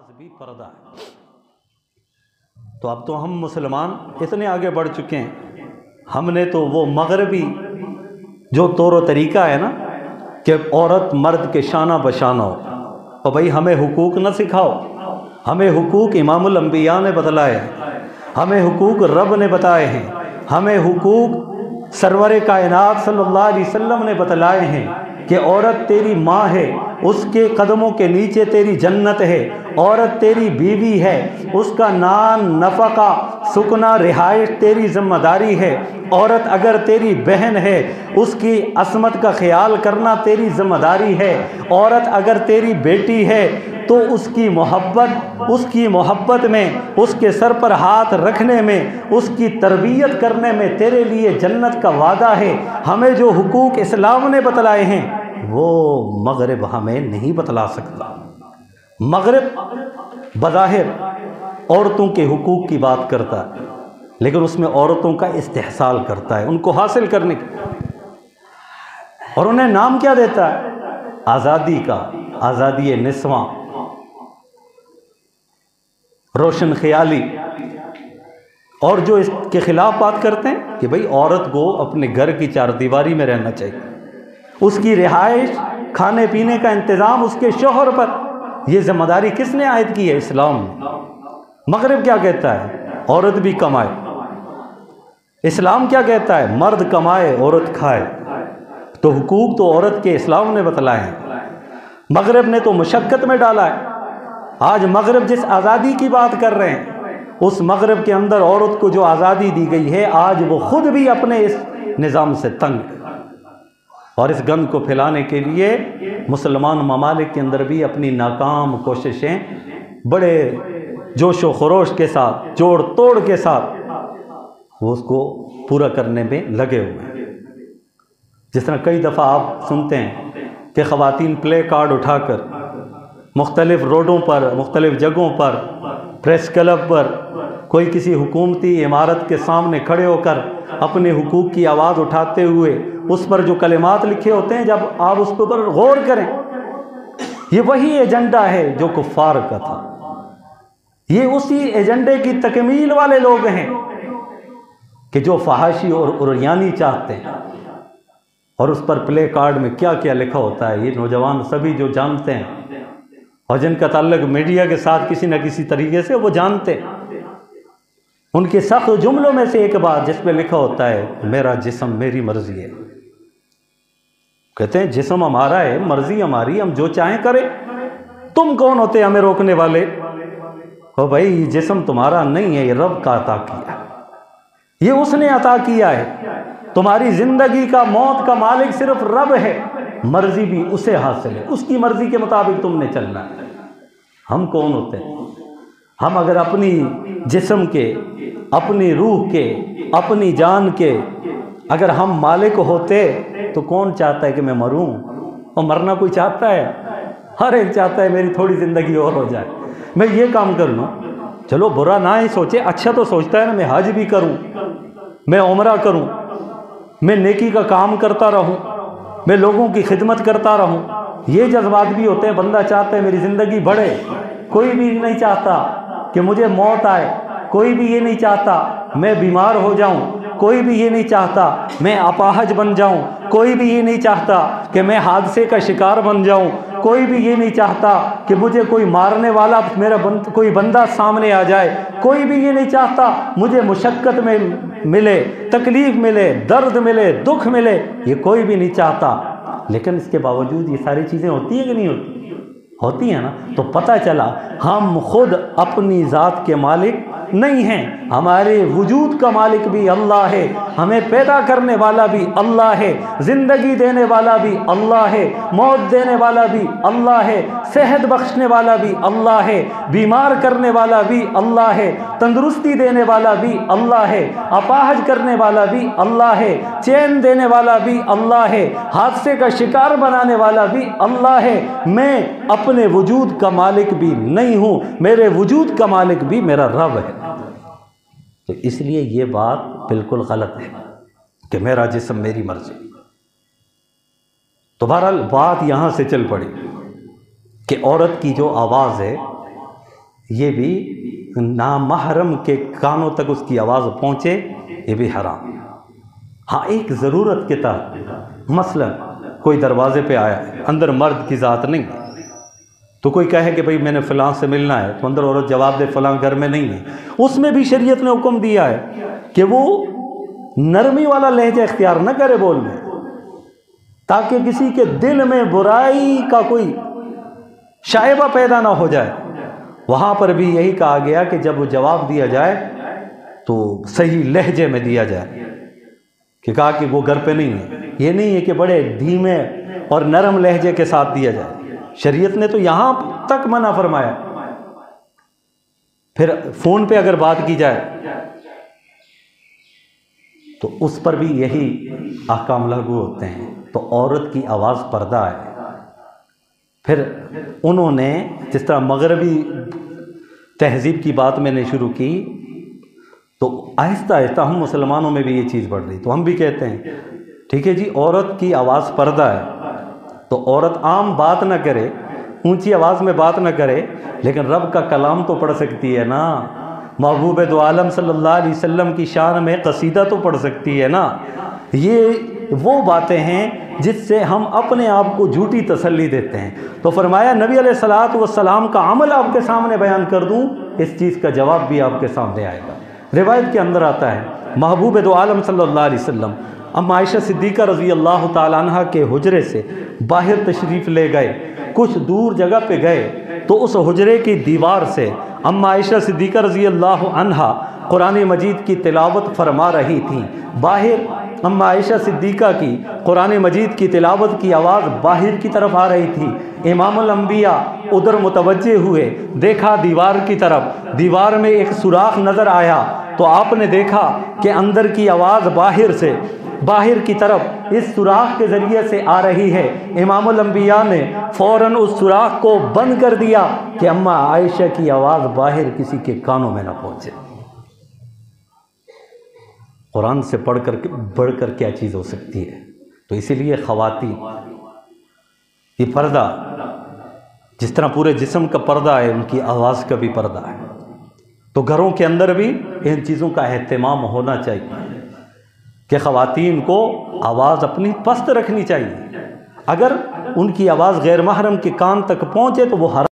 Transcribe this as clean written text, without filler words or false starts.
نماز بھی پردہ ہے۔ تو اب تو ہم مسلمان اتنے آگے بڑھ چکے ہیں، ہم نے تو وہ مغربی جو طور و طریقہ ہے نا کہ عورت مرد کے شانہ بشانہ ہو، اور بھائی ہمیں حقوق نہ سکھاؤ، ہمیں حقوق امام الانبیاء نے بتلائے ہیں، ہمیں حقوق رب نے بتائے ہیں، ہمیں حقوق سرور کائنات صلی اللہ علیہ وسلم نے بتلائے ہیں کہ عورت تیری ماں ہے، اس کے قدموں کے نیچے تیری جنت ہے، عورت تیری بیوی ہے، اس کا نان نفقہ سکنا رہائش تیری ذمہ داری ہے، عورت اگر تیری بہن ہے اس کی عصمت کا خیال کرنا تیری ذمہ داری ہے، عورت اگر تیری بیٹی ہے تو اس کی محبت میں، اس کے سر پر ہاتھ رکھنے میں، اس کی تربیت کرنے میں تیرے لیے جنت کا وعدہ ہے۔ ہمیں جو حقوق اسلام نے بتلائے ہیں وہ مغرب ہمیں نہیں بتلا سکتا۔ مغرب بظاہر عورتوں کے حقوق کی بات کرتا ہے، لیکن اس میں عورتوں کا استحصال کرتا ہے ان کو حاصل کرنے کا، اور انہیں نام کیا دیتا ہے؟ آزادی کا، آزادی نسواں، روشن خیالی، اور جو اس کے خلاف بات کرتے ہیں کہ بھئی عورت کو اپنے گھر کی چار دیواری میں رہنا چاہیے، اس کی رہائش، کھانے پینے کا انتظام اس کے شوہر پر، یہ ذمہ داری کس نے عائد کی ہے؟ اسلام نے۔ مغرب کیا کہتا ہے؟ عورت بھی کمائے۔ اسلام کیا کہتا ہے؟ مرد کمائے عورت کھائے۔ تو حقوق تو عورت کے اسلام نے بتلائے ہیں، مغرب نے تو مشقت میں ڈالا ہے۔ آج مغرب جس آزادی کی بات کر رہے ہیں، اس مغرب کے اندر عورت کو جو آزادی دی گئی ہے، آج وہ خود بھی اپنے اس نظام سے تنگ ہے، اور اس گند کو پھیلانے کے لیے مسلمان ممالک کے اندر بھی اپنی ناکام کوششیں بڑے جوش و خروش کے ساتھ، جوڑ توڑ کے ساتھ وہ اس کو پورا کرنے میں لگے ہوئے ہیں۔ جس طرح کئی دفعہ آپ سنتے ہیں کہ خواتین پلے کارڈ اٹھا کر مختلف روڈوں پر، مختلف جگہوں پر، پریس کلب پر، کوئی کسی حکومتی عمارت کے سامنے کھڑے ہو کر اپنے حقوق کی آواز اٹھاتے ہوئے اس پر جو کلمات لکھے ہوتے ہیں، جب آپ اس پر غور کریں، یہ وہی ایجنڈا ہے جو کفار کا تھا، یہ اسی ایجنڈے کی تکمیل والے لوگ ہیں کہ جو فحاشی اور عریانی چاہتے ہیں، اور اس پر پلے کارڈ میں کیا کیا لکھا ہوتا ہے یہ نوجوان سبھی جو جانتے ہیں، اور جن کا تعلق میڈیا کے ساتھ کسی نہ کسی طریقے سے وہ جانتے ہیں۔ ان کے سخت جملوں میں سے ایک بات جس پہ لکھا ہوتا ہے، میرا جسم میری مرضی ہے۔ کہتے ہیں جسم ہمارا ہے، مرضی ہماری، ہم جو چاہیں کریں، تم کون ہوتے ہمیں روکنے والے؟ او بھائی جسم تمہارا نہیں ہے، یہ رب کا عطا کیا ہے، یہ اس نے عطا کیا ہے، تمہاری زندگی کا، موت کا مالک صرف رب ہے، مرضی بھی اسے حاصل ہے، اس کی مرضی کے مطابق تم نے چلنا ہے۔ ہم کون ہوتے ہیں؟ ہم اگر اپنی جسم کے، اپنی روح کے، اپنی جان کے اگر ہم مالک ہوتے تو کون چاہتا ہے کہ میں مروں؟ اور مرنا کوئی چاہتا ہے؟ ہر ایک چاہتا ہے میری تھوڑی زندگی اور ہو جائے، میں یہ کام کر لوں۔ چلو برا نہ ہی سوچے، اچھا تو سوچتا ہے نا، میں حج بھی کروں، میں عمرہ کروں، میں نیکی کا کام کرتا رہوں، میں لوگوں کی خدمت کرتا رہوں، یہ جذبات بھی ہوتے ہیں۔ بندہ چاہتا ہے میری زندگی بڑھے، کوئی بھی نہیں چاہتا کہ مجھے موت آئے، کوئی بھی یہ نہیں چاہتا میں بیمار ہو جاؤں، کوئی بھی یہ نہیں چاہتا میں اپاہج بن جاؤں، کوئی بھی یہ نہیں چاہتا کہ میں حادثے کا شکار بن جاؤں، کوئی بھی یہ نہیں چاہتا کہ مجھے کوئی مارنے والا کوئی بندہ سامنے آ جائے، کوئی بھی یہ نہیں چاہتا مجھے مشقت میں ملے، تکلیف ملے، درد ملے، دکھ ملے، یہ کوئی بھی نہیں چاہتا۔ لیکن اس کے باوجود یہ ساری چیزیں ہوتی ہیں کہ نہیں ہوتی ہیں نا؟ تو پتہ چلا ہم خود اپنی ذات کے مالک نہیں ہیں، ہمارے وجود کا مالک بھی اللہ ہے، ہمیں پیدا کرنے والا بھی اللہ ہے، زندگی دینے والا بھی اللہ ہے، موت دینے والا بھی اللہ ہے، صحت بخشنے والا بھی اللہ ہے، بیمار کرنے والا بھی اللہ ہے، تندرستی دینے والا بھی اللہ ہے، اپاہج کرنے والا بھی اللہ ہے، چین دینے والا بھی اللہ ہے، حادثے کا شکار بنانے والا بھی اللہ ہے۔ میں اپنے وجود کا مالک بھی نہیں ہوں، میرے وجود کا مالک بھی میرا رب ہے۔ تو اس لیے یہ بات بالکل غلط ہے کہ میرا جسم میری مرضی۔ تو بہرحال بات یہاں سے چل پڑی کہ عورت کی جو آواز ہے یہ بھی نامحرم کے کانوں تک اس کی آواز پہنچے، یہ بھی حرام۔ ہاں ایک ضرورت کے تحت، مثلا کوئی دروازے پہ آیا ہے، اندر مرد کی ذات نہیں ہے، تو کوئی کہے کہ بھئی میں نے فلاں سے ملنا ہے، تو اندر عورت جواب دے فلاں گھر میں نہیں ہے، اس میں بھی شریعت نے حکم دیا ہے کہ وہ نرمی والا لہجہ اختیار نہ کرے بولنے، تاکہ کسی کے دل میں برائی کا کوئی شائبہ پیدا نہ ہو جائے۔ وہاں پر بھی یہی کہا گیا کہ جب وہ جواب دیا جائے تو صحیح لہجے میں دیا جائے، کہ کہا کہ وہ گھر پہ نہیں ہے، یہ نہیں ہے کہ بڑے دھیمے اور نرم لہجے کے ساتھ دیا جائے۔ شریعت نے تو یہاں تک منع فرمایا۔ پھر فون پہ اگر بات کی جائے تو اس پر بھی یہی احکام لاگو ہوتے ہیں۔ تو عورت کی آواز پردہ ہے۔ پھر انہوں نے جس طرح مغربی تہذیب کی بات میں نے شروع کی، تو آہستہ آہستہ ہم مسلمانوں میں بھی یہ چیز بڑھ رہی، تو ہم بھی کہتے ہیں ٹھیک ہے جی عورت کی آواز پردہ ہے، تو عورت عام بات نہ کرے، اونچی آواز میں بات نہ کرے، لیکن رب کا کلام تو پڑھ سکتی ہے نا، محبوب دو عالم صلی اللہ علیہ وسلم کی شان میں قصیدہ تو پڑھ سکتی ہے نا۔ یہ وہ باتیں ہیں جس سے ہم اپنے آپ کو جھوٹی تسلی دیتے ہیں۔ تو فرمایا نبی علیہ الصلوۃ والسلام کا عمل آپ کے سامنے بیان کر دوں، اس چیز کا جواب بھی آپ کے سامنے آئے گا۔ روایت کے اندر آتا ہے محبوب دو عالم صلی اللہ علیہ وسلم اما عائشہ صدیقہ رضی اللہ تعالیٰ عنہ کے حجرے سے باہر تشریف لے گئے، کچھ دور جگہ پہ گئے تو اس حجرے کی دیوار سے اما عائشہ صدیقہ رضی اللہ عنہا قرآن مجید کی تلاوت فرما رہی تھیں۔ باہر اما عائشہ صدیقہ کی قرآن مجید کی تلاوت کی آواز باہر کی طرف آ رہی تھی۔ امام الانبیاء ادھر متوجہ ہوئے، دیکھا دیوار کی طرف، دیوار میں ایک سوراخ نظر آیا، تو آپ نے دیکھا کہ اندر کی آواز باہر کی طرف اس سوراخ کے ذریعے سے آ رہی ہے۔ امام الانبیاء نے فوراً اس سوراخ کو بند کر دیا کہ اما عائشہ کی آواز باہر کسی کے کانوں میں نہ پہنچے۔ قرآن سے بڑھ کر کیا چیز ہو سکتی ہے؟ تو اسی لیے خواتین یہ پردہ، جس طرح پورے جسم کا پردہ ہے، ان کی آواز کا بھی پردہ ہے۔ تو گھروں کے اندر بھی ان چیزوں کا اہتمام ہونا چاہیے کہ خواتین کو آواز اپنی پست رکھنی چاہیے۔ اگر ان کی آواز غیر محرم کے کان تک پہنچے تو وہ حرام